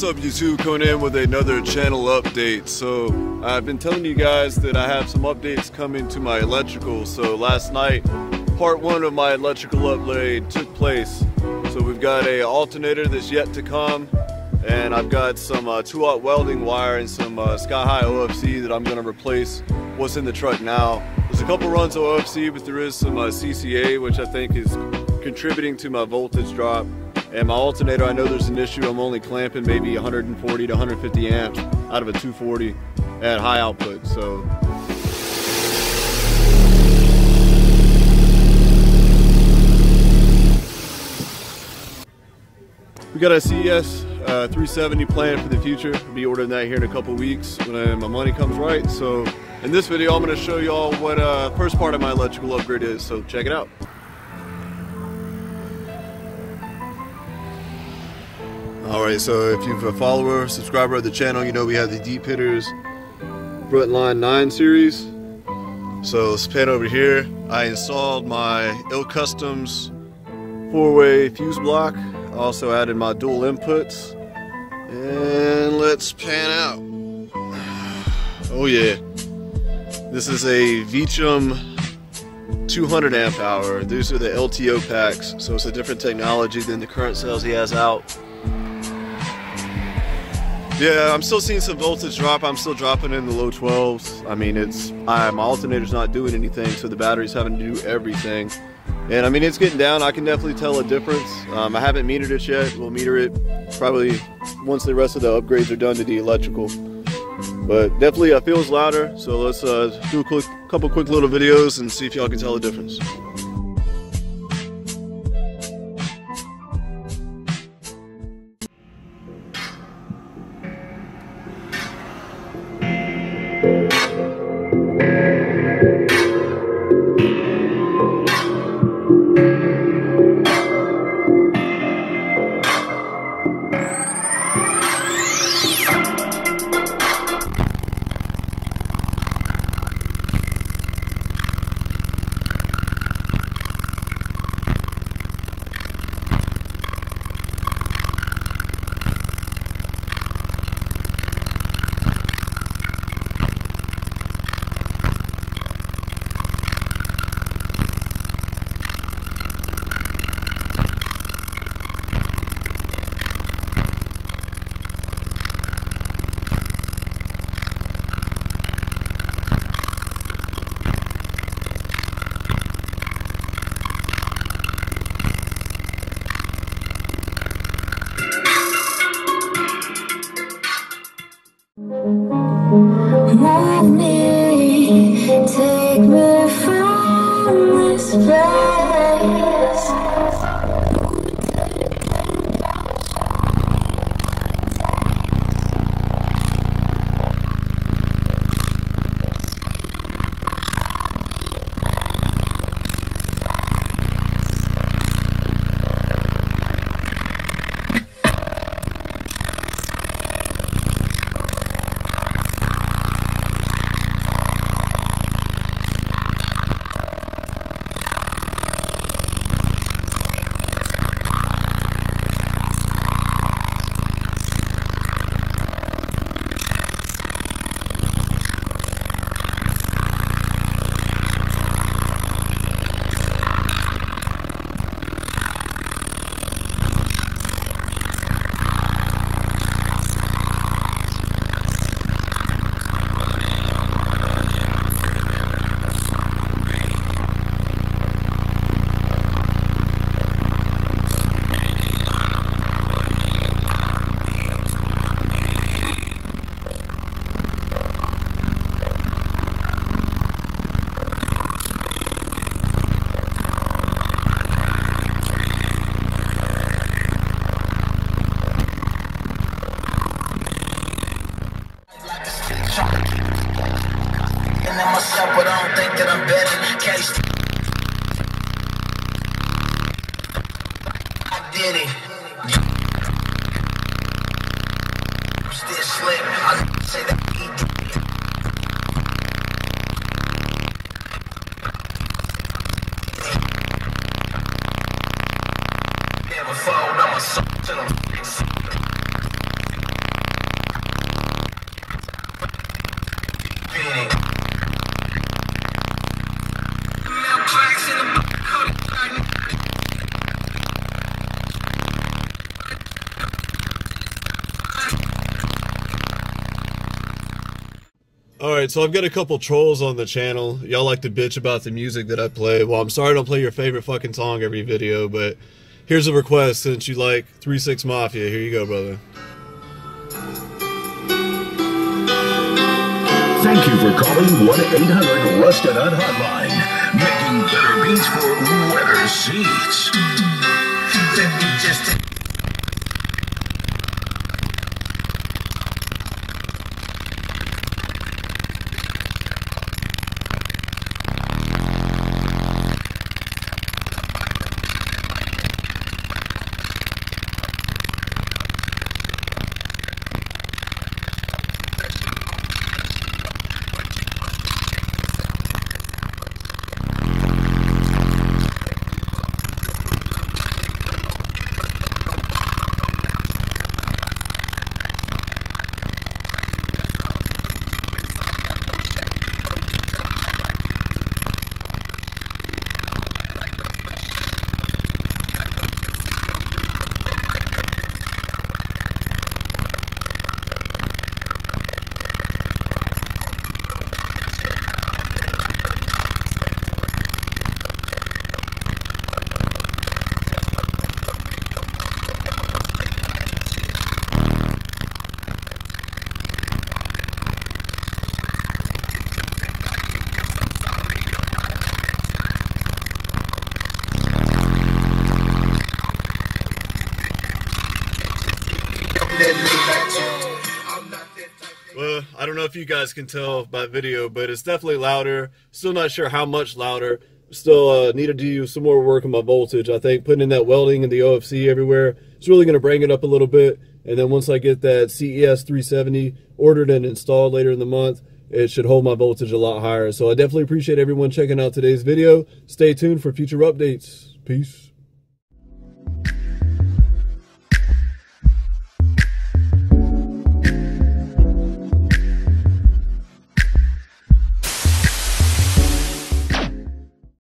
What's up YouTube, coming in with another channel update. So I've been telling you guys that I have some updates coming to my electrical. So last night, part one of my electrical upgrade took place. So we've got a alternator that's yet to come, and I've got some 2-aught welding wire and some sky-high OFC that I'm going to replace what's in the truck now. There's a couple runs of OFC, but there is some CCA, which I think is contributing to my voltage drop. And my alternator, I know there's an issue. I'm only clamping maybe 140 to 150 amps out of a 240 at high output. So we got a CES 370 planned for the future. I'll be ordering that here in a couple weeks when my money comes right. So in this video, I'm going to show you all what first part of my electrical upgrade is. So check it out. Alright, so if you're a follower, subscriber of the channel, you know we have the DeepHitters Frontline 9 series. So let's pan over here. I installed my Ill Customz 4-way fuse block. I also added my dual inputs. And let's pan out. Oh yeah. This is a Veachium 200 amp hour. These are the LTO packs, so it's a different technology than the current cells he has out. Yeah, I'm still seeing some voltage drop. I'm still dropping in the low 12s. I mean, my alternator's not doing anything, so the battery's having to do everything. And I mean, it's getting down. I can definitely tell a difference. I haven't metered it yet. We'll meter it probably once the rest of the upgrades are done to the electrical. But definitely it feels louder. So let's do a couple quick little videos and see if y'all can tell the difference. Move me, take me from this place. And then myself, but I don't think that I'm better. I did it. Still slip. I say that he did it. Never fold, I'm a soul to them. Alright, so I've got a couple trolls on the channel. Y'all like to bitch about the music that I play. Well, I'm sorry I don't play your favorite fucking song every video, but here's a request since you like 3 6 Mafia. Here you go, brother. Thank you for calling 1-800-RUST-A-NUT hotline. Making better beats for wetter seats. Let me just Well, I don't know if you guys can tell by video, but it's definitely louder. Still not sure how much louder. Still need to do some more work on my voltage. I think putting in that welding and the OFC everywhere, it's really going to bring it up a little bit. And then once I get that CES 370 ordered and installed later in the month, it should hold my voltage a lot higher. So I definitely appreciate everyone checking out today's video. Stay tuned for future updates. Peace.